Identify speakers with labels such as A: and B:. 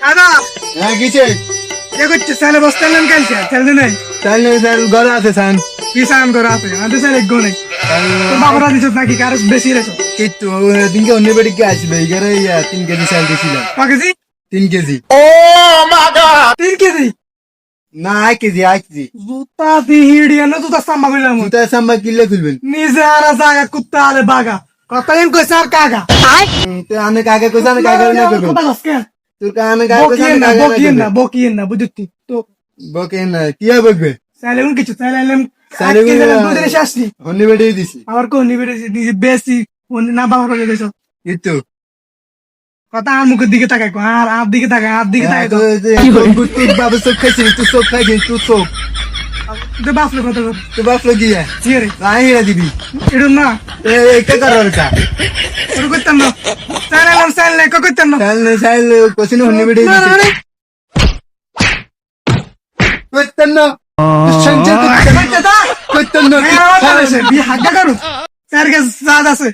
A: আদা
B: হ্যাঁ কিছে
A: এ করছে সালে বস্তা নেন কালকে চলবে নাই
B: চাল নেই চাল ঘরে আছে চান
A: কি সান করে আছে আমাদের সালে গো নাই তোর বাবারা দিছ নাকি কার বেশি রেছো
B: কিন্তু দিনকে অন্য বাড়ি কে আসবে এখানে 3 কেজি চাল দিয়েছিলাম
A: পাকেজি
B: 3 কেজি
A: 3 কেজি
B: না 1 কেজি 1 কেজি
A: জুতা দি হিড়িয়া না জুতা সাম্বা কইলাম
B: জুতা সাম্বা কিনলে খুলবেন
A: নিজে আর জায়গা কুত্তা আলে বাগা কথা এন কইছে আর কাগা
B: তো আমি কাকে কইছি আমি কাকে না করব
A: কথা কসকে
B: তোর কানে কাকে কইছি আমি কাকে
A: বকিয়েন না বুঝতি তো
B: বকে না কি বকবে
A: সালে উন কিছু সালে
B: সালে
A: দুদিন আসনি
B: অন্য বাড়ি দিছি
A: আবার কোন নিবে নিজে বেশি না বাবার কাছে দিছ
B: এই তো
A: কথা আর মুখের দিকে তাকাই আর দিকে তাকাই
B: তোর বাবা চোখ খাইছিস তুই চোখ খাইছিস তুই চোখ
A: তো বাপরে কথা কর
B: তুই বাপ লগিয়া
A: জি রে
B: রাহিরা দিবি
A: এটা না
B: কে করার কা
A: ওর করতাম না সালে করতাম না
B: চাল কোচিন অন্য বাড়ি দিছি করতেন না সঞ্চয় করতেন না
A: বিয়ে হাগা করো স্যার কাছে আছে